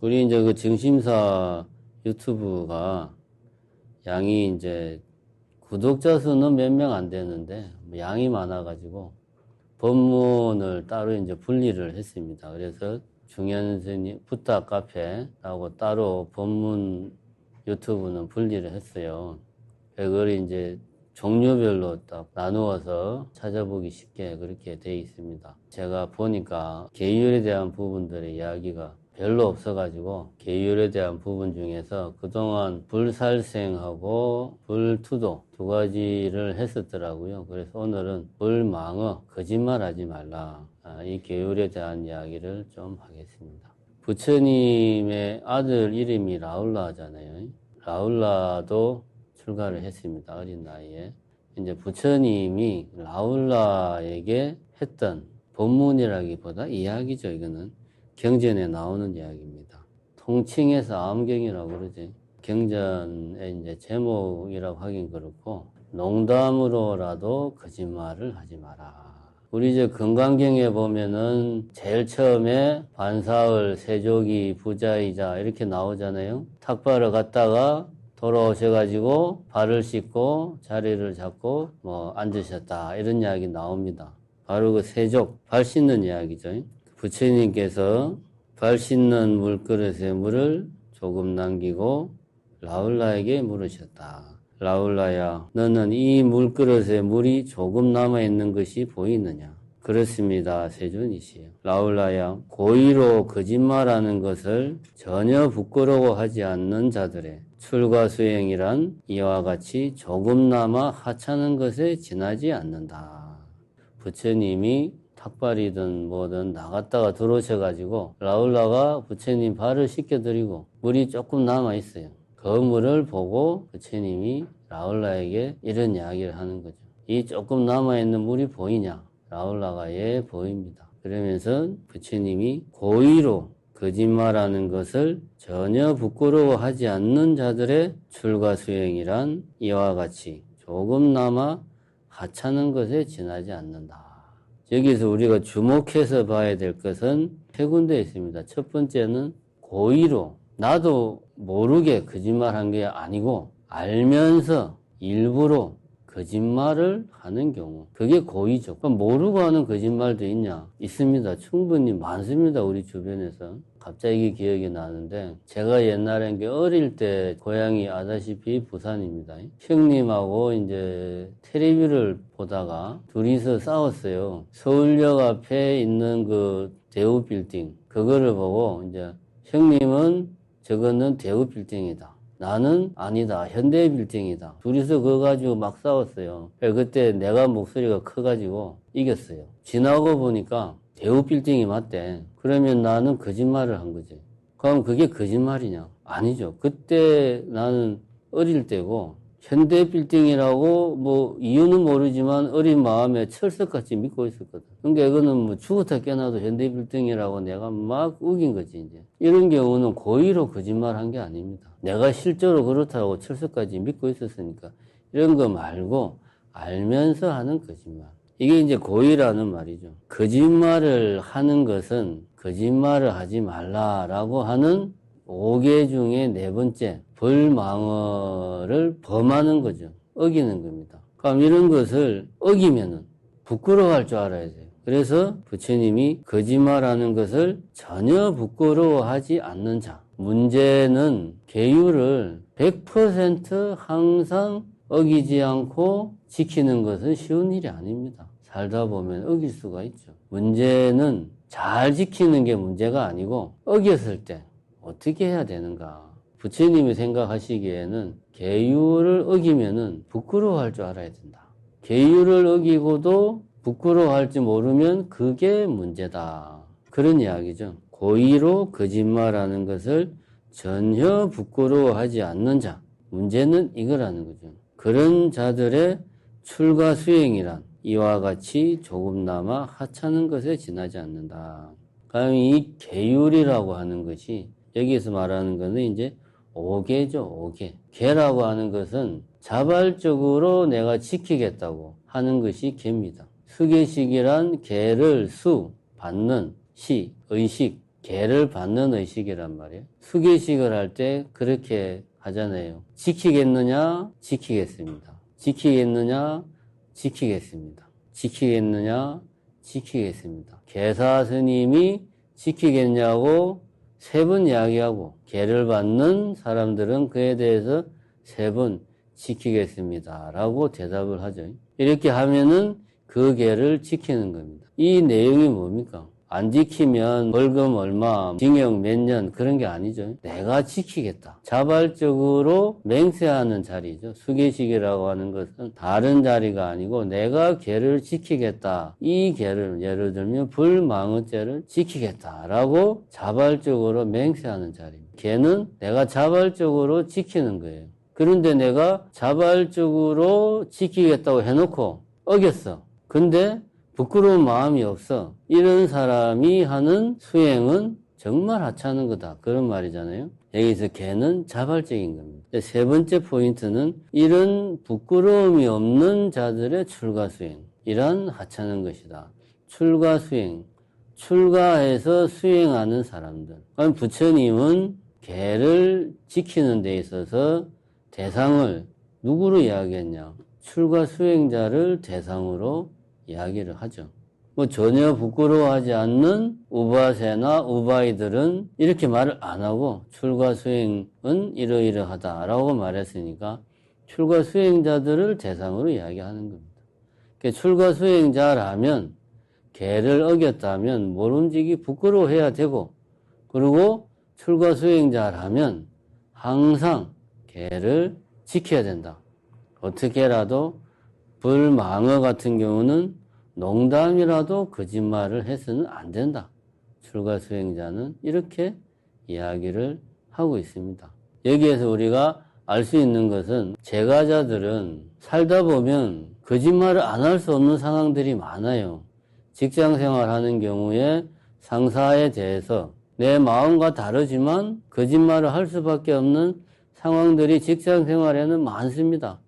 우리 이제 그 증심사 유튜브가 양이 이제 구독자 수는 몇 명 안 되는데 양이 많아가지고 법문을 따로 이제 분리를 했습니다. 그래서 중현 스님 부탁 카페라고 따로 법문 유튜브는 분리를 했어요. 그걸 이제 종류별로 딱 나누어서 찾아보기 쉽게 그렇게 돼 있습니다. 제가 보니까 계율에 대한 부분들의 이야기가 별로 없어가지고 계율에 대한 부분 중에서 그동안 불살생하고 불투도 두 가지를 했었더라고요. 그래서 오늘은 불망어, 거짓말하지 말라, 이 계율에 대한 이야기를 좀 하겠습니다. 부처님의 아들 이름이 라울라잖아요. 라울라도 출가를 했습니다. 어린 나이에. 이제 부처님이 라울라에게 했던 법문이라기보다 이야기죠. 이거는 경전에 나오는 이야기입니다. 통칭해서 암경이라고 그러지. 경전의 이제 제목이라고 하긴 그렇고, 농담으로라도 거짓말을 하지 마라. 우리 이제 건강경에 보면은 제일 처음에 반사을 세족이 부자이자 이렇게 나오잖아요. 탁발을 갔다가 돌아오셔가지고 발을 씻고 자리를 잡고 앉으셨다, 이런 이야기 나옵니다. 바로 그 세족, 발 씻는 이야기죠. 부처님께서 발 씻는 물그릇에 물을 조금 남기고 라울라에게 물으셨다. 라울라야, 너는 이 물그릇에 물이 조금 남아있는 것이 보이느냐? 그렇습니다, 세존이시여. 라울라야, 고의로 거짓말하는 것을 전혀 부끄러워하지 않는 자들의 출가수행이란 이와 같이 조금나마 하찮은 것에 지나지 않는다. 부처님이 탁발이든 뭐든 나갔다가 들어오셔가지고 라울라가 부처님 발을 씻겨드리고 물이 조금 남아있어요. 그 물을 보고 부처님이 라울라에게 이런 이야기를 하는 거죠. 이 조금 남아있는 물이 보이냐? 라울라가 예, 보입니다. 그러면서 부처님이 고의로 거짓말하는 것을 전혀 부끄러워하지 않는 자들의 출가수행이란 이와 같이 조금나마 하찮은 것에 지나지 않는다. 여기서 우리가 주목해서 봐야 될 것은 세 군데 있습니다. 첫 번째는 고의로, 나도 모르게 거짓말한 게 아니고 알면서 일부러 거짓말을 하는 경우, 그게 고의죠. 그럼 모르고 하는 거짓말도 있냐? 있습니다. 충분히 많습니다. 우리 주변에서. 갑자기 기억이 나는데, 제가 옛날에 어릴 때 고향이 아다시피 부산입니다. 형님하고 이제 텔레비를 보다가 둘이서 싸웠어요. 서울역 앞에 있는 그 대우 빌딩, 그거를 보고 이제 형님은 저거는 대우 빌딩이다, 나는 아니다, 현대 빌딩이다. 둘이서 그거 가지고 막 싸웠어요. 그때 내가 목소리가 커가지고 이겼어요. 지나고 보니까 대우 빌딩이 맞대. 그러면 나는 거짓말을 한 거지. 그럼 그게 거짓말이냐? 아니죠. 그때 나는 어릴 때고 현대 빌딩이라고 이유는 모르지만 어린 마음에 철석같이 믿고 있었거든. 그러니까 이거는 죽었다 깨나도 현대 빌딩이라고 내가 막 우긴 거지, 이제. 이런 경우는 고의로 거짓말 한 게 아닙니다. 내가 실제로 그렇다고 철석까지 믿고 있었으니까. 이런 거 말고 알면서 하는 거짓말. 이게 이제 고의라는 말이죠. 거짓말을 하는 것은 거짓말을 하지 말라라고 하는 5개 중에 네 번째, 불망어를 범하는 거죠. 어기는 겁니다. 그럼 이런 것을 어기면은 부끄러워할 줄 알아야 돼요. 그래서 부처님이 거짓말하는 것을 전혀 부끄러워하지 않는 자. 문제는 계율을 100% 항상 어기지 않고 지키는 것은 쉬운 일이 아닙니다. 살다 보면 어길 수가 있죠. 문제는 잘 지키는 게 문제가 아니고 어겼을 때 어떻게 해야 되는가. 부처님이 생각하시기에는 계율을 어기면은 부끄러워할 줄 알아야 된다. 계율을 어기고도 부끄러워할지 모르면 그게 문제다. 그런 이야기죠. 고의로 거짓말하는 것을 전혀 부끄러워하지 않는 자. 문제는 이거라는 거죠. 그런 자들의 출가 수행이란 이와 같이 조금나마 하찮은 것에 지나지 않는다. 그럼 이 계율이라고 하는 것이 여기서 말하는 것은 이제 5개죠, 5개. 계라고 하는 것은 자발적으로 내가 지키겠다고 하는 것이 계입니다. 수계식이란 계를 수, 받는, 시, 의식, 개를 받는 의식이란 말이에요. 수계식을 할 때 그렇게 하잖아요. 지키겠느냐? 지키겠습니다. 지키겠느냐? 지키겠습니다. 지키겠느냐? 지키겠습니다. 개사 스님이 지키겠냐고 3번 이야기하고 개를 받는 사람들은 그에 대해서 3번 지키겠습니다 라고 대답을 하죠. 이렇게 하면은 그 개를 지키는 겁니다. 이 내용이 뭡니까? 안 지키면 벌금 얼마, 징역 몇 년 그런 게 아니죠. 내가 지키겠다. 자발적으로 맹세하는 자리죠. 수계식이라고 하는 것은 다른 자리가 아니고 내가 개를 지키겠다. 이 개를 예를 들면 불망언죄를 지키겠다라고 자발적으로 맹세하는 자리입니다. 개는 내가 자발적으로 지키는 거예요. 그런데 내가 자발적으로 지키겠다고 해놓고 어겼어. 근데 부끄러운 마음이 없어. 이런 사람이 하는 수행은 정말 하찮은 거다. 그런 말이잖아요. 여기서 개는 자발적인 겁니다. 3번째 포인트는 이런 부끄러움이 없는 자들의 출가수행. 이란 하찮은 것이다. 출가수행. 출가해서 수행하는 사람들. 그럼 부처님은 개를 지키는 데 있어서 대상을 누구로 이야기했냐? 출가수행자를 대상으로 이야기를 하죠. 전혀 부끄러워하지 않는 우바세나 우바이들은 이렇게 말을 안 하고 출가수행은 이러이러하다라고 말했으니까 출가수행자들을 대상으로 이야기하는 겁니다. 그러니까 출가수행자라면 개를 어겼다면 모름지기 부끄러워해야 되고, 그리고 출가수행자라면 항상 개를 지켜야 된다. 어떻게라도 불망어 같은 경우는 농담이라도 거짓말을 해서는 안 된다. 출가수행자는 이렇게 이야기를 하고 있습니다. 여기에서 우리가 알 수 있는 것은 제가자들은 살다 보면 거짓말을 안 할 수 없는 상황들이 많아요. 직장생활 하는 경우에 상사에 대해서 내 마음과 다르지만 거짓말을 할 수밖에 없는 상황들이 직장생활에는 많습니다.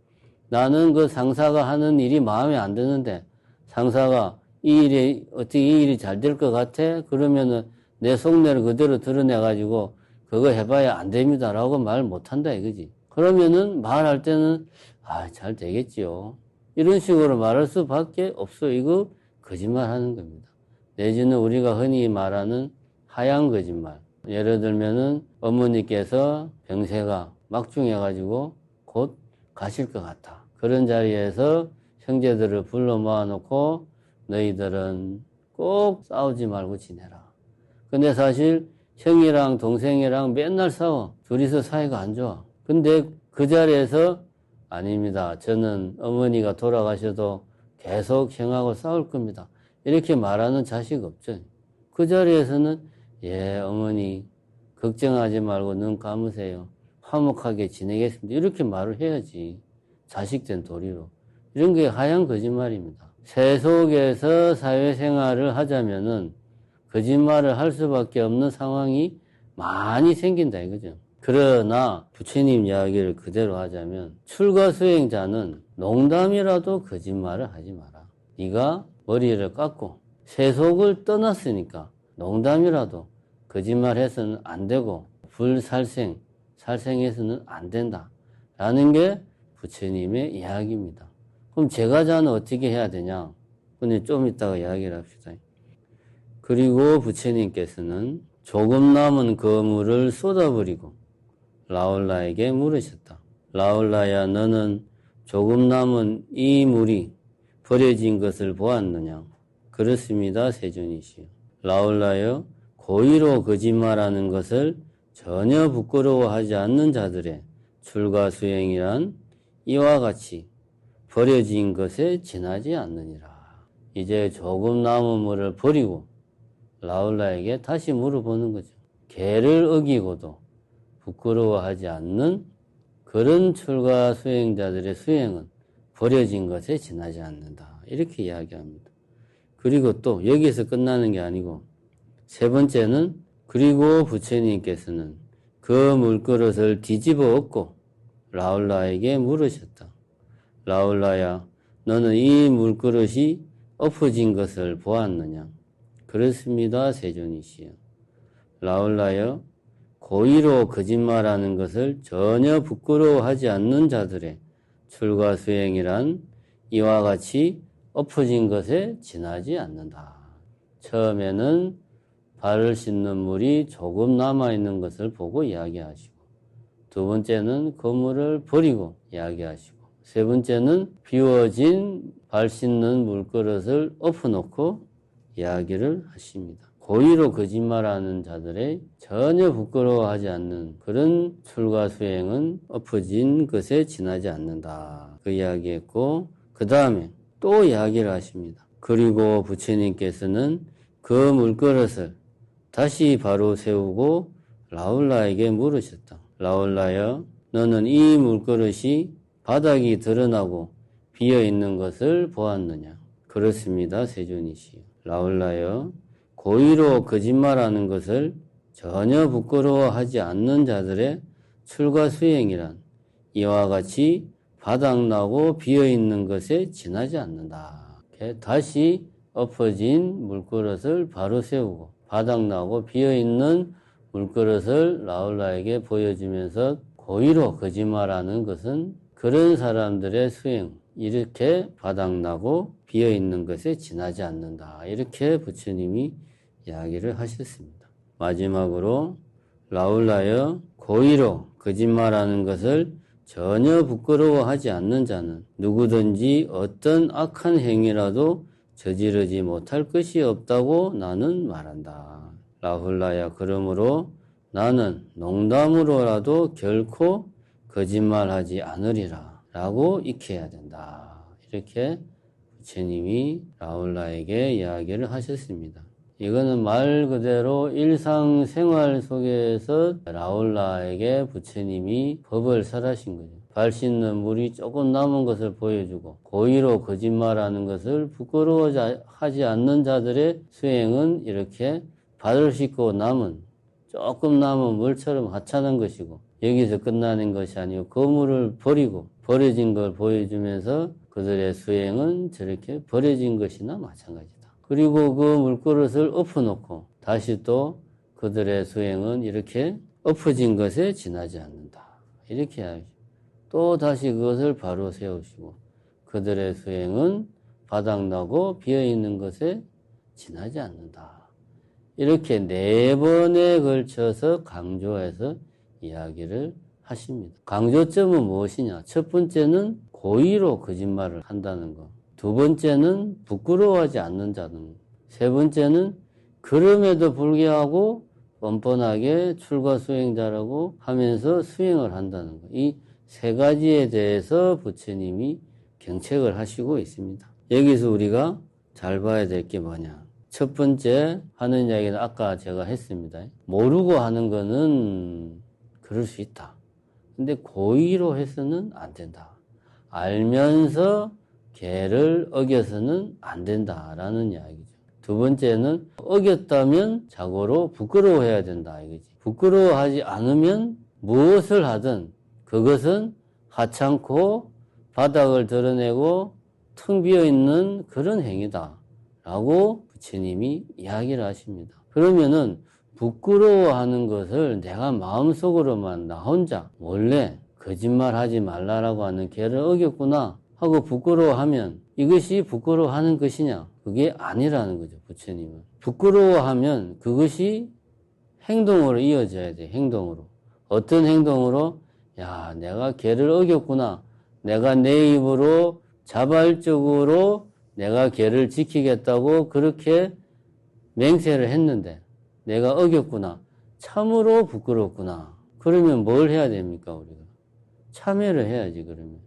나는 그 상사가 하는 일이 마음에 안 드는데 상사가 어떻게 이 일이 잘 될 것 같아? 그러면은 내 속내를 그대로 드러내가지고 그거 해봐야 안 됩니다 라고 말 못한다 이거지. 그러면은 말할 때는 잘 되겠지요. 이런 식으로 말할 수밖에 없어. 이거 거짓말 하는 겁니다. 내지는 우리가 흔히 말하는 하얀 거짓말. 예를 들면은 어머니께서 병세가 막중해가지고 곧 가실 것 같아. 그런 자리에서 형제들을 불러 모아놓고 너희들은 꼭 싸우지 말고 지내라. 근데 사실 형이랑 동생이랑 맨날 싸워. 둘이서 사이가 안 좋아. 근데 그 자리에서 아닙니다. 저는 어머니가 돌아가셔도 계속 형하고 싸울 겁니다. 이렇게 말하는 자식 없죠. 그 자리에서는 어머니 걱정하지 말고 눈 감으세요. 화목하게 지내겠습니다. 이렇게 말을 해야지. 자식된 도리로. 이런 게 하얀 거짓말입니다. 세속에서 사회생활을 하자면은 거짓말을 할 수밖에 없는 상황이 많이 생긴다 이거죠. 그러나 부처님 이야기를 그대로 하자면 출가수행자는 농담이라도 거짓말을 하지 마라. 네가 머리를 깎고 세속을 떠났으니까 농담이라도 거짓말해서는 안 되고 살생해서는 안 된다 라는 게 부처님의 이야기입니다. 그럼 제가자는 어떻게 해야 되냐? 근데 좀 이따가 이야기를 합시다. 그리고 부처님께서는 조금 남은 거물을 쏟아버리고 라울라에게 물으셨다. 라울라야, 너는 조금 남은 이 물이 버려진 것을 보았느냐? 그렇습니다, 세존이시여. 라울라여, 고의로 거짓말하는 것을 전혀 부끄러워하지 않는 자들의 출가수행이란 이와 같이 버려진 것에 지나지 않느니라. 이제 조금 남은 물을 버리고 라울라에게 다시 물어보는 거죠. 개를 어기고도 부끄러워하지 않는 그런 출가 수행자들의 수행은 버려진 것에 지나지 않는다. 이렇게 이야기합니다. 그리고 또 여기서 끝나는 게 아니고 3번째는 그리고 부처님께서는 그 물그릇을 뒤집어 엎고 라울라에게 물으셨다. 라울라야, 너는 이 물그릇이 엎어진 것을 보았느냐? 그렇습니다, 세존이시여. 라울라여 고의로 거짓말하는 것을 전혀 부끄러워하지 않는 자들의 출가 수행이란 이와 같이 엎어진 것에 지나지 않는다. 처음에는 발을 씻는 물이 조금 남아있는 것을 보고 이야기하시고, 두 번째는 그 물을 버리고 이야기하시고, 세 번째는 비워진 발 씻는 물그릇을 엎어놓고 이야기를 하십니다. 고의로 거짓말하는 자들의 전혀 부끄러워하지 않는 그런 출가 수행은 엎어진 것에 지나지 않는다. 그 이야기했고, 그 다음에 또 이야기를 하십니다. 그리고 부처님께서는 그 물그릇을 다시 바로 세우고 라울라에게 물으셨다. 라울라여, 너는 이 물그릇이 바닥이 드러나고 비어있는 것을 보았느냐? 그렇습니다, 세존이시여. 라울라여, 고의로 거짓말하는 것을 전혀 부끄러워하지 않는 자들의 출가 수행이란 이와 같이 바닥나고 비어있는 것에 지나지 않는다. 다시 엎어진 물그릇을 바로 세우고 바닥나고 비어있는 물그릇을 라울라에게 보여주면서 고의로 거짓말하는 것은 그런 사람들의 수행, 이렇게 바닥나고 비어있는 것에 지나지 않는다. 이렇게 부처님이 이야기를 하셨습니다. 마지막으로 라울라여 고의로 거짓말하는 것을 전혀 부끄러워하지 않는 자는 누구든지 어떤 악한 행위라도 저지르지 못할 것이 없다고 나는 말한다. 라훌라야, 그러므로 나는 농담으로라도 결코 거짓말하지 않으리라 라고 익혀야 된다. 이렇게 부처님이 라울라에게 이야기를 하셨습니다. 이거는 말 그대로 일상생활 속에서 라울라에게 부처님이 법을 설하신 거죠. 발 씻는 물이 조금 남은 것을 보여주고 고의로 거짓말하는 것을 부끄러워하지 않는 자들의 수행은 이렇게 발을 씻고 조금 남은 물처럼 하찮은 것이고 여기서 끝나는 것이 아니고 그 물을 버리고 버려진 걸 보여주면서 그들의 수행은 저렇게 버려진 것이나 마찬가지다. 그리고 그 물그릇을 엎어놓고 다시 또 그들의 수행은 이렇게 엎어진 것에 지나지 않는다. 이렇게 하죠. 또 다시 그것을 바로 세우시고 그들의 수행은 바닥나고 비어있는 것에 지나지 않는다. 이렇게 4번에 걸쳐서 강조해서 이야기를 하십니다. 강조점은 무엇이냐? 첫 번째는 고의로 거짓말을 한다는 것. 두 번째는 부끄러워하지 않는 자는, 세 번째는 그럼에도 불구하고 뻔뻔하게 출가 수행자라고 하면서 수행을 한다는 것. 이 세 가지에 대해서 부처님이 경책을 하시고 있습니다. 여기서 우리가 잘 봐야 될 게 뭐냐. 첫 번째 하는 이야기는 아까 제가 했습니다. 모르고 하는 거는 그럴 수 있다. 근데 고의로 해서는 안 된다. 알면서 계를 어겨서는 안 된다라는 이야기죠. 두 번째는 어겼다면 자고로 부끄러워해야 된다 이거지. 부끄러워하지 않으면 무엇을 하든 그것은 하찮고 바닥을 드러내고 텅 비어있는 그런 행위다 라고 부처님이 이야기를 하십니다. 그러면은 부끄러워하는 것을 내가 마음속으로만 나 혼자 몰래 거짓말하지 말라라고 하는 계를 어겼구나 하고 부끄러워하면 이것이 부끄러워하는 것이냐? 그게 아니라는 거죠, 부처님은. 부끄러워하면 그것이 행동으로 이어져야 돼, 행동으로. 어떤 행동으로? 야, 내가 계를 어겼구나. 내가 내 입으로 자발적으로 내가 계를 지키겠다고 그렇게 맹세를 했는데 내가 어겼구나. 참으로 부끄럽구나. 그러면 뭘 해야 됩니까, 우리가? 참회를 해야지, 그러면.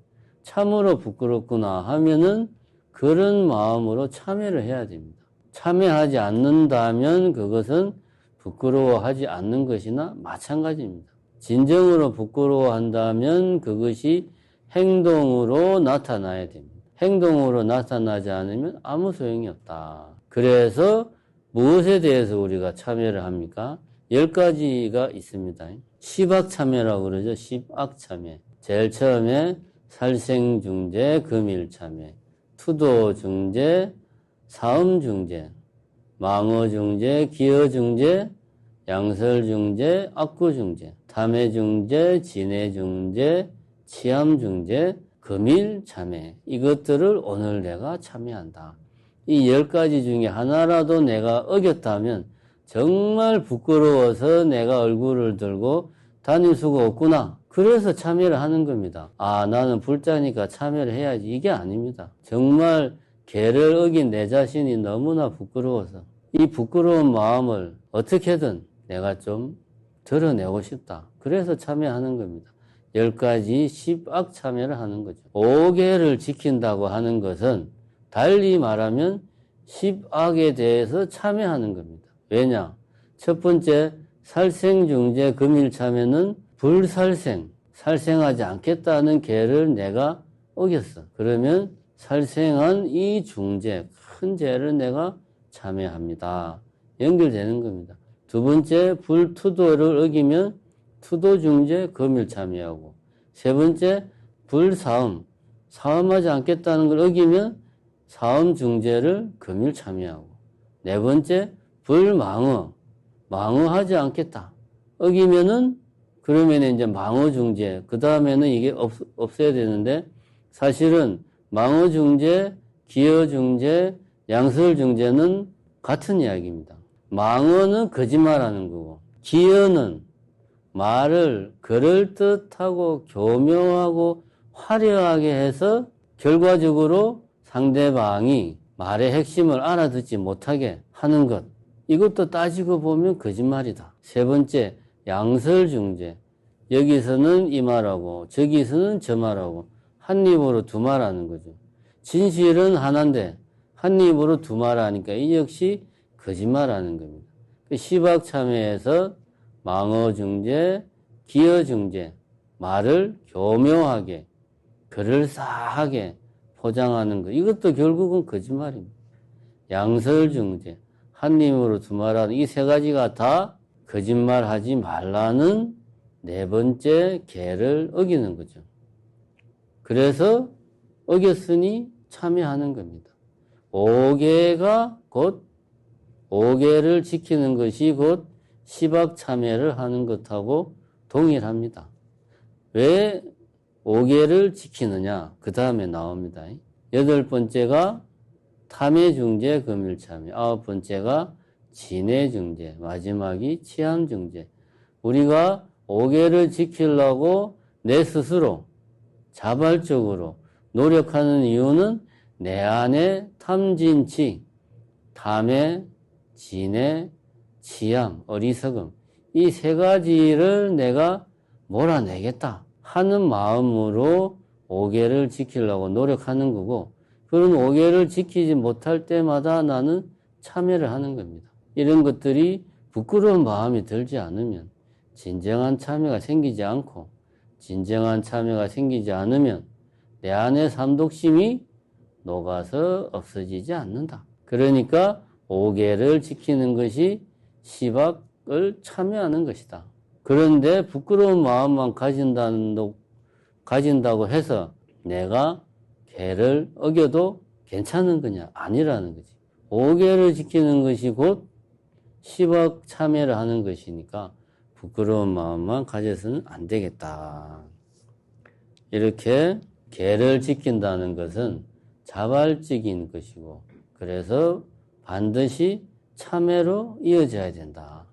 참으로 부끄럽구나 하면은 그런 마음으로 참회를 해야 됩니다. 참회하지 않는다면 그것은 부끄러워하지 않는 것이나 마찬가지입니다. 진정으로 부끄러워한다면 그것이 행동으로 나타나야 됩니다. 행동으로 나타나지 않으면 아무 소용이 없다. 그래서 무엇에 대해서 우리가 참회를 합니까? 10가지가 있습니다. 십악참회라고 그러죠. 십악참회. 제일 처음에 살생중재, 금일참회, 투도중재, 사음중재, 망어중재, 기어중재, 양설중재, 악구중재, 탐해중재, 진해중재, 치암중재, 금일참회 이것들을 오늘 내가 참회한다. 이 10가지 중에 하나라도 내가 어겼다면 정말 부끄러워서 내가 얼굴을 들고 다닐 수가 없구나. 그래서 참여를 하는 겁니다. 아, 나는 불자니까 참여를 해야지. 이게 아닙니다. 정말 계를 어긴 내 자신이 너무나 부끄러워서 이 부끄러운 마음을 어떻게든 내가 좀 드러내고 싶다. 그래서 참여하는 겁니다. 10가지 10악 참여를 하는 거죠. 5개를 지킨다고 하는 것은 달리 말하면 10악에 대해서 참여하는 겁니다. 왜냐? 첫 번째, 살생중재 금일참회는 불살생, 살생하지 않겠다는 계를 내가 어겼어. 그러면 살생한 이 중재, 큰 죄를 내가 참여합니다. 연결되는 겁니다. 두 번째, 불투도를 어기면 투도중재 금일참회하고, 세 번째, 불사음, 사음하지 않겠다는 걸 어기면 사음중재를 금일참회하고, 네 번째, 불망어, 망어하지 않겠다. 어기면은 그러면 이제 망어중재, 그 다음에는 이게 없어야 되는데 사실은 망어중재, 기어중재, 양설중재는 같은 이야기입니다. 망어는 거짓말하는 거고 기어는 말을 그럴듯하고 교묘하고 화려하게 해서 결과적으로 상대방이 말의 핵심을 알아듣지 못하게 하는 것. 이것도 따지고 보면 거짓말이다. 세 번째, 양설중재. 여기서는 이 말하고 저기서는 저 말하고 한 입으로 두 말하는 거죠. 진실은 하나인데 한 입으로 두 말하니까 이 역시 거짓말하는 겁니다. 시박참회에서 망어중재, 기어중재, 말을 교묘하게 그럴싸하게 포장하는 것. 이것도 결국은 거짓말입니다. 양설중재, 한 입으로 두 말하는 이 세 가지가 다 거짓말하지 말라는 네 번째 계를 어기는 거죠. 그래서 어겼으니 참여하는 겁니다. 5개가 곧 5개를 지키는 것이 곧 시박 참여를 하는 것하고 동일합니다. 왜 5개를 지키느냐? 그 다음에 나옵니다. 8번째가 탐해중재 금일참회, 9번째가 진해중재, 마지막이 치암중재. 우리가 5개를 지키려고 내 스스로 자발적으로 노력하는 이유는 내 안에 탐진치, 탐해, 진해, 치암, 어리석음 이 세 가지를 내가 몰아내겠다 하는 마음으로 5개를 지키려고 노력하는 거고, 그런 5개를 지키지 못할 때마다 나는 참여를 하는 겁니다. 이런 것들이 부끄러운 마음이 들지 않으면, 진정한 참여가 생기지 않고, 진정한 참여가 생기지 않으면 내 안에 삼독심이 녹아서 없어지지 않는다. 그러니까 5개를 지키는 것이 시박을 참여하는 것이다. 그런데 부끄러운 마음만 가진다고 해서 내가 계를 어겨도 괜찮은 거냐? 아니라는 거지. 5개를 지키는 것이 곧 시박 참여를 하는 것이니까 부끄러운 마음만 가져서는 안 되겠다. 이렇게 계를 지킨다는 것은 자발적인 것이고, 그래서 반드시 참회로 이어져야 된다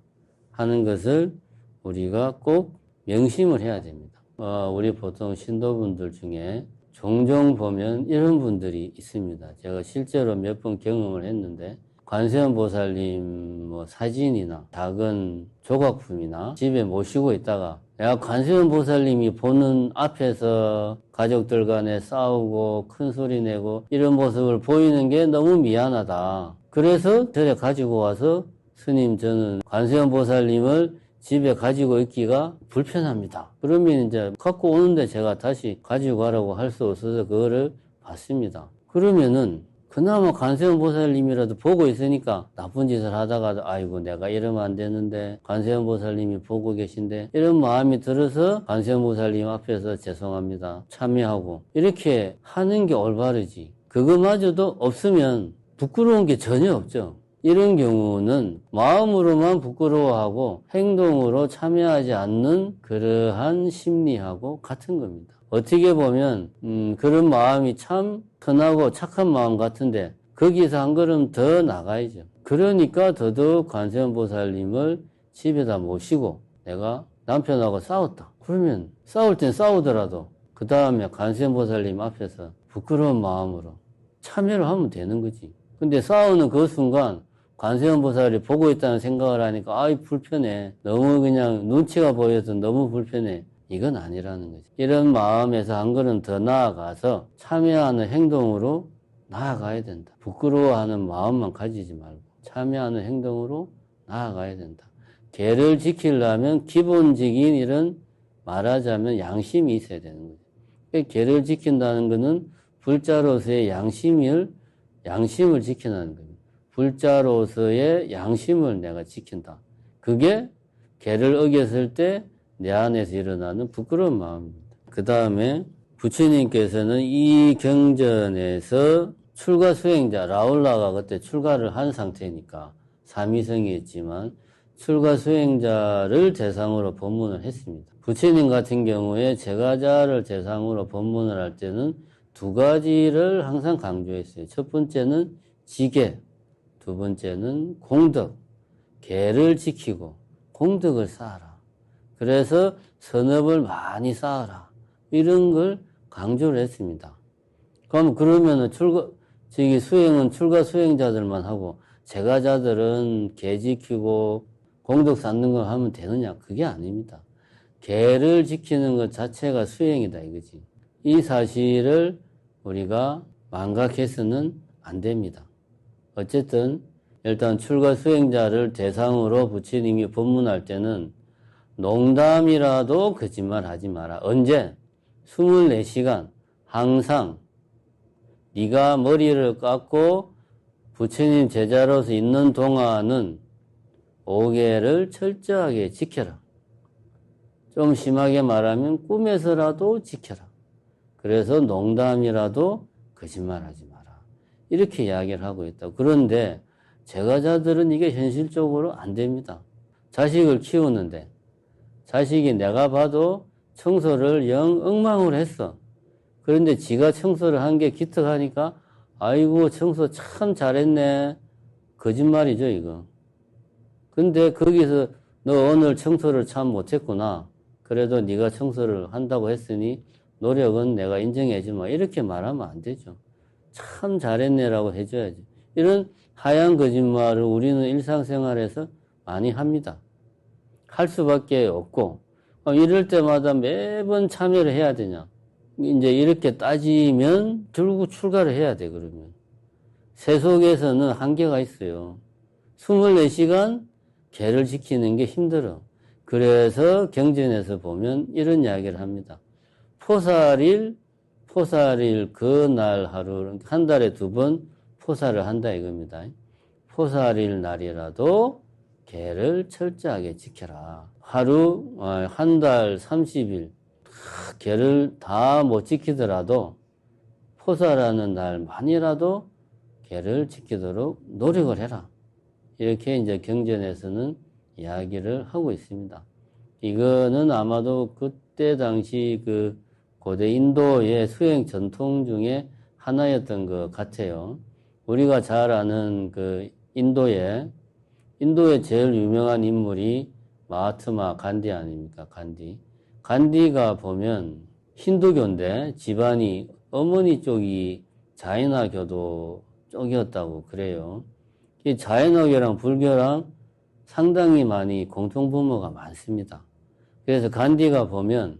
하는 것을 우리가 꼭 명심을 해야 됩니다. 우리 보통 신도분들 중에 종종 보면 이런 분들이 있습니다. 제가 실제로 몇 번 경험을 했는데, 관세음 보살님 사진이나 작은 조각품이나 집에 모시고 있다가 내가 관세음 보살님이 보는 앞에서 가족들 간에 싸우고 큰 소리 내고 이런 모습을 보이는 게 너무 미안하다. 그래서 절에 가지고 와서 스님, 저는 관세음 보살님을 집에 가지고 있기가 불편합니다. 그러면 이제 갖고 오는데 제가 다시 가지고 가라고 할 수 없어서 그거를 받습니다. 그러면은 그나마 관세음 보살님이라도 보고 있으니까 나쁜 짓을 하다가도 아이고 내가 이러면 안 되는데 관세음 보살님이 보고 계신데 이런 마음이 들어서 관세음 보살님 앞에서 죄송합니다 참여하고 이렇게 하는 게 올바르지. 그거마저도 없으면 부끄러운 게 전혀 없죠. 이런 경우는 마음으로만 부끄러워하고 행동으로 참여하지 않는 그러한 심리하고 같은 겁니다. 어떻게 보면 그런 마음이 참 선하고 착한 마음 같은데 거기서 한 걸음 더 나가야죠. 그러니까 더더욱 관세음보살님을 집에다 모시고 내가 남편하고 싸웠다. 그러면 싸울 땐 싸우더라도 그 다음에 관세음보살님 앞에서 부끄러운 마음으로 참여를 하면 되는 거지. 근데 싸우는 그 순간 관세음보살이 보고 있다는 생각을 하니까 아이 불편해. 너무 그냥 눈치가 보여서 너무 불편해. 이건 아니라는 거지. 이런 마음에서 한 걸음 더 나아가서 참여하는 행동으로 나아가야 된다. 부끄러워하는 마음만 가지지 말고 참여하는 행동으로 나아가야 된다. 계를 지키려면 기본적인 이런 말하자면 양심이 있어야 되는 거죠. 계를 지킨다는 것은 불자로서의 양심을 지킨다는 겁니다. 불자로서의 양심을 내가 지킨다. 그게 계를 어겼을 때 내 안에서 일어나는 부끄러운 마음입니다. 그 다음에 부처님께서는 이 경전에서 출가 수행자 라울라가 그때 출가를 한 상태니까 삼위성이었지만 출가 수행자를 대상으로 법문을 했습니다. 부처님 같은 경우에 제가자를 대상으로 법문을 할 때는 두 가지를 항상 강조했어요. 첫 번째는 지계, 두 번째는 공덕. 계를 지키고 공덕을 쌓아라. 그래서 선업을 많이 쌓아라. 이런 걸 강조를 했습니다. 그러면은 수행은 출가 수행자들만 하고 제가자들은 계 지키고 공덕 쌓는 걸 하면 되느냐? 그게 아닙니다. 계를 지키는 것 자체가 수행이다 이거지. 이 사실을 우리가 망각해서는 안 됩니다. 어쨌든 일단 출가 수행자를 대상으로 부처님이 법문할 때는 농담이라도 거짓말 하지 마라. 언제? 24시간 항상 네가 머리를 깎고 부처님 제자로서 있는 동안은 5계를 철저하게 지켜라. 좀 심하게 말하면 꿈에서라도 지켜라. 그래서 농담이라도 거짓말하지 마라. 이렇게 이야기를 하고 있다. 그런데 제가자들은 이게 현실적으로 안 됩니다. 자식을 키우는데 자식이 내가 봐도 청소를 영 엉망으로 했어. 그런데 지가 청소를 한 게 기특하니까 아이고 청소 참 잘했네. 거짓말이죠 이거. 근데 거기서 너 오늘 청소를 참 못했구나. 그래도 네가 청소를 한다고 했으니 노력은 내가 인정해주마. 이렇게 말하면 안 되죠. 참 잘했네라고 해줘야지. 이런 하얀 거짓말을 우리는 일상생활에서 많이 합니다. 할 수밖에 없고 이럴 때마다 매번 참여를 해야 되냐. 이제 이렇게 따지면 결국 출가를 해야 돼. 그러면 세속에서는 한계가 있어요. 24시간 계를 지키는 게 힘들어. 그래서 경전에서 보면 이런 이야기를 합니다. 포살일 그날 하루 한 달에 2번 포살을 한다 이겁니다. 포살일 날이라도 계를 철저하게 지켜라. 하루 한 달 30일 계를 다 못 지키더라도 포살하는 날만이라도 계를 지키도록 노력을 해라. 이렇게 이제 경전에서는 이야기를 하고 있습니다. 이거는 아마도 그때 당시 그 고대 인도의 수행 전통 중에 하나였던 것 같아요. 우리가 잘 아는 그 인도의 제일 유명한 인물이 마하트마 간디 아닙니까? 간디가 보면 힌두교인데 집안이 어머니 쪽이 자이나교도 쪽이었다고 그래요. 이 자이나교랑 불교랑 상당히 많이 공통분모가 많습니다. 그래서 간디가 보면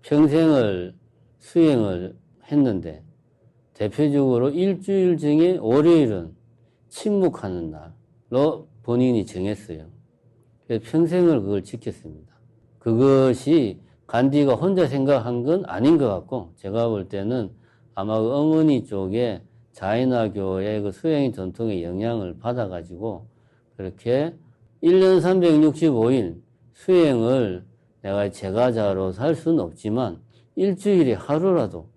평생을 수행을 했는데 대표적으로 일주일 중에 월요일은 침묵하는 날로 본인이 정했어요. 그래서 평생을 그걸 지켰습니다. 그것이 간디가 혼자 생각한 건 아닌 것 같고 제가 볼 때는 아마 그 어머니 쪽에 자이나교의 그 수행 전통의 영향을 받아가지고 그렇게 1년 365일 수행을 내가 제가자로 살 수는 없지만 일주일에 하루라도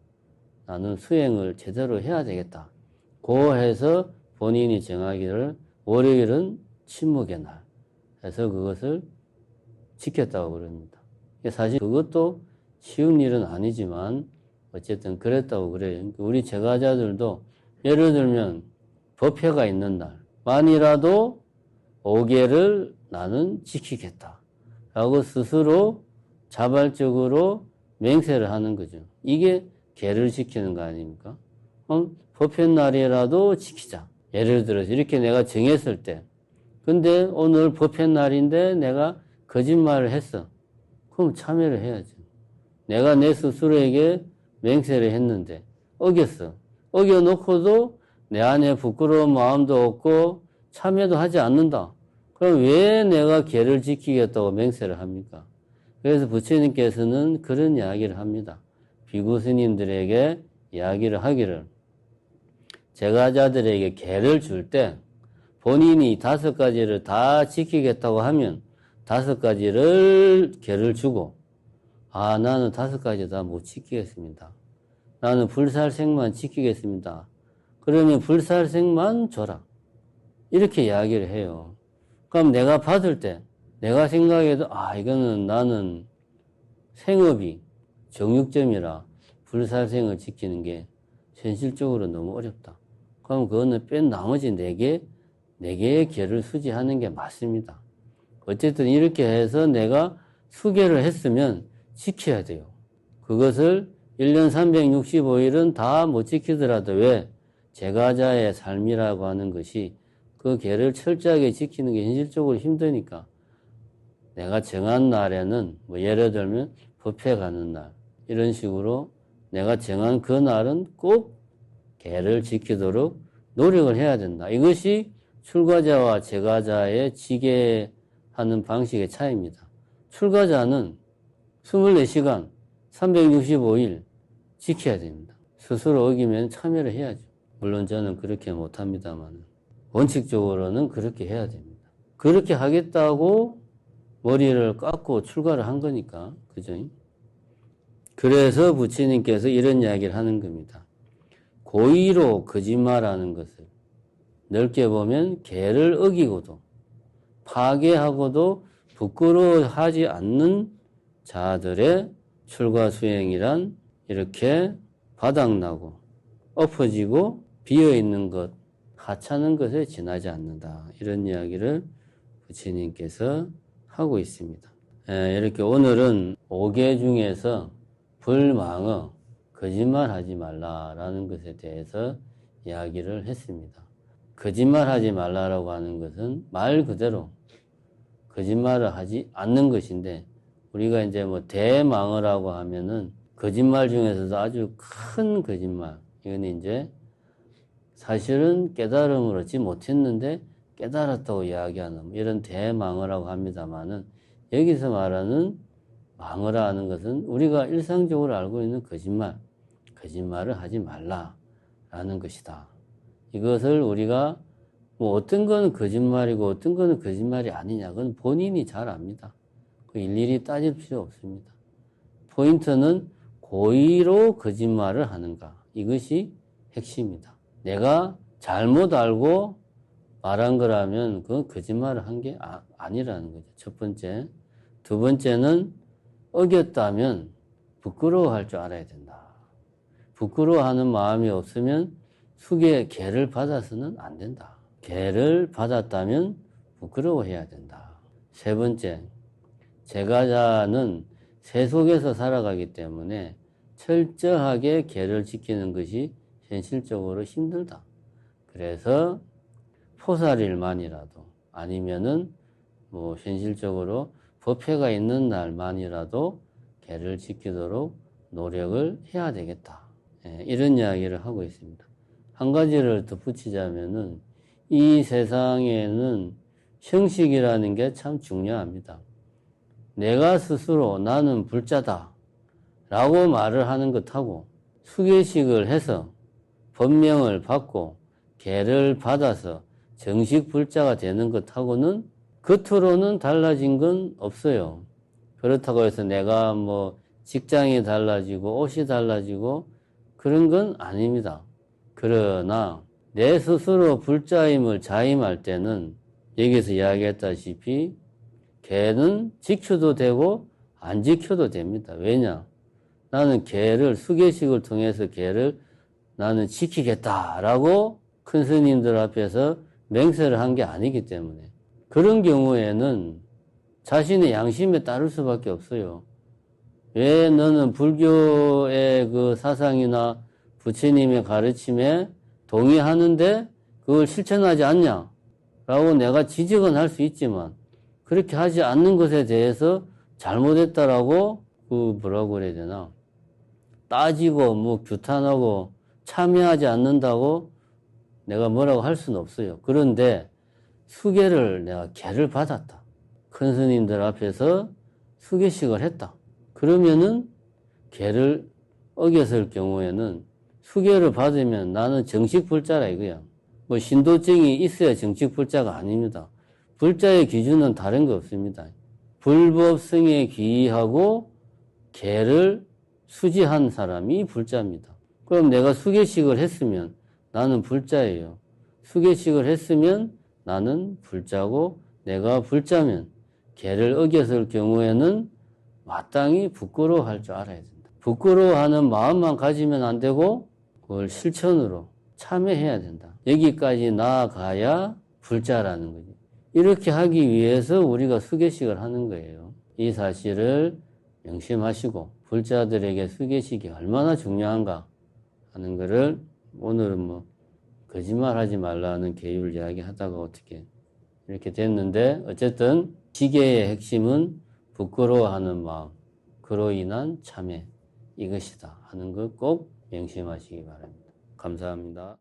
나는 수행을 제대로 해야 되겠다. 고 해서 본인이 정하기를 월요일은 침묵의 날 해서 그것을 지켰다고 그럽니다. 사실 그것도 쉬운 일은 아니지만 어쨌든 그랬다고 그래요. 우리 제과자들도 예를 들면 법회가 있는 날 만이라도 5개를 나는 지키겠다 라고 스스로 자발적으로 맹세를 하는 거죠. 이게 계를 지키는 거 아닙니까? 법회 날이라도 지키자. 예를 들어서 이렇게 내가 정했을 때 근데 오늘 법회 날인데 내가 거짓말을 했어. 그럼 참여를 해야죠. 내가 내 스스로에게 맹세를 했는데 어겼어. 어겨놓고도 내 안에 부끄러운 마음도 없고 참여도 하지 않는다. 그럼 왜 내가 계를 지키겠다고 맹세를 합니까? 그래서 부처님께서는 그런 이야기를 합니다. 비구 스님들에게 이야기를 하기를 제가자들에게 계를 줄 때 본인이 5가지를 다 지키겠다고 하면 5가지를 계를 주고 나는 5가지 다 못 지키겠습니다. 나는 불살생만 지키겠습니다. 그러면 불살생만 줘라. 이렇게 이야기를 해요. 그럼 내가 받을 때 내가 생각해도 이거는 나는 생업이 정육점이라 불살생을 지키는 게 현실적으로 너무 어렵다. 그럼 그거는 뺀 나머지 4개의 계를 수지하는 게 맞습니다. 어쨌든 이렇게 해서 내가 수계를 했으면 지켜야 돼요. 그것을 1년 365일은 다 못 지키더라도 왜 제가자의 삶이라고 하는 것이 그 계를 철저하게 지키는 게 현실적으로 힘드니까 내가 정한 날에는 예를 들면 법회 가는 날 이런 식으로 내가 정한 그 날은 꼭 계를 지키도록 노력을 해야 된다. 이것이 출가자와 제가자의 지계하는 방식의 차이입니다. 출가자는 24시간 365일 지켜야 됩니다. 스스로 어기면 참여를 해야죠. 물론 저는 그렇게 못합니다만 원칙적으로는 그렇게 해야 됩니다. 그렇게 하겠다고 머리를 깎고 출가를 한 거니까 그죠? 그래서 부처님께서 이런 이야기를 하는 겁니다. 고의로 거짓말하는 것을 넓게 보면 계를 어기고도 파괴하고도 부끄러워하지 않는 자들의 출가 수행이란 이렇게 바닥나고 엎어지고 비어있는 것, 하찮은 것에 지나지 않는다. 이런 이야기를 부처님께서 하고 있습니다. 이렇게 오늘은 5개 중에서 불망어, 거짓말하지 말라라는 것에 대해서 이야기를 했습니다. 거짓말하지 말라라고 하는 것은 말 그대로 거짓말을 하지 않는 것인데 우리가 이제 대망어라고 하면은 거짓말 중에서도 아주 큰 거짓말. 이건 이제 사실은 깨달음을 얻지 못했는데 깨달았다고 이야기하는 이런 대망어라고 합니다만은 여기서 말하는 망어라는 것은 우리가 일상적으로 알고 있는 거짓말을 하지 말라라는 것이다. 이것을 우리가 어떤 거는 거짓말이고 어떤 거는 거짓말이 아니냐. 그건 본인이 잘 압니다. 그 일일이 따질 필요 없습니다. 포인트는 고의로 거짓말을 하는가. 이것이 핵심이다. 내가 잘못 알고 말한 거라면 그건 거짓말을 한 게 아니라는 거죠. 첫 번째. 두 번째는 어겼다면 부끄러워할 줄 알아야 된다. 부끄러워하는 마음이 없으면 숙의 계를 받아서는 안 된다. 계를 받았다면 부끄러워해야 된다. 세 번째, 제가자는 세 속에서 살아가기 때문에 철저하게 계를 지키는 것이 현실적으로 힘들다. 그래서 포살일만이라도 아니면은 현실적으로 법회가 있는 날만이라도 계를 지키도록 노력을 해야 되겠다. 이런 이야기를 하고 있습니다. 한 가지를 덧붙이자면은 이 세상에는 형식이라는 게 참 중요합니다. 내가 스스로 나는 불자다 라고 말을 하는 것하고 수계식을 해서 법명을 받고 계를 받아서 정식 불자가 되는 것하고는 겉으로는 달라진 건 없어요. 그렇다고 해서 내가 직장이 달라지고 옷이 달라지고 그런 건 아닙니다. 그러나 내 스스로 불자임을 자임할 때는 여기서 이야기했다시피 계는 지켜도 되고 안 지켜도 됩니다. 왜냐? 나는 계를 수계식을 통해서 계를 나는 지키겠다라고 큰 스님들 앞에서 맹세를 한 게 아니기 때문에 그런 경우에는 자신의 양심에 따를 수밖에 없어요. 왜 너는 불교의 그 사상이나 부처님의 가르침에 동의하는데 그걸 실천하지 않냐? 라고 내가 지적은 할 수 있지만 그렇게 하지 않는 것에 대해서 잘못했다라고 그 뭐라고 그래야 되나? 따지고 뭐 규탄하고 참여하지 않는다고 내가 뭐라고 할 수는 없어요. 그런데 수계를 내가 계를 받았다. 큰 스님들 앞에서 수계식을 했다. 그러면은 계를 어겼을 경우에는 수계를 받으면 나는 정식불자라 이거야. 뭐 신도증이 있어야 정식불자가 아닙니다. 불자의 기준은 다른 거 없습니다. 불법성에 귀의하고 계를 수지한 사람이 불자입니다. 그럼 내가 수계식을 했으면 나는 불자예요. 수계식을 했으면 나는 불자고 내가 불자면 계를 어겼을 경우에는 마땅히 부끄러워할 줄 알아야 된다. 부끄러워하는 마음만 가지면 안 되고 그걸 실천으로 참여해야 된다. 여기까지 나아가야 불자라는 거지. 이렇게 하기 위해서 우리가 수계식을 하는 거예요. 이 사실을 명심하시고 불자들에게 수계식이 얼마나 중요한가 하는 거를 오늘은 뭐 거짓말하지 말라는 계율 이야기하다가 어떻게 이렇게 됐는데 어쨌든 지계의 핵심은 부끄러워하는 마음, 그로 인한 참회 이것이다 하는 거 꼭 명심하시기 바랍니다. 감사합니다.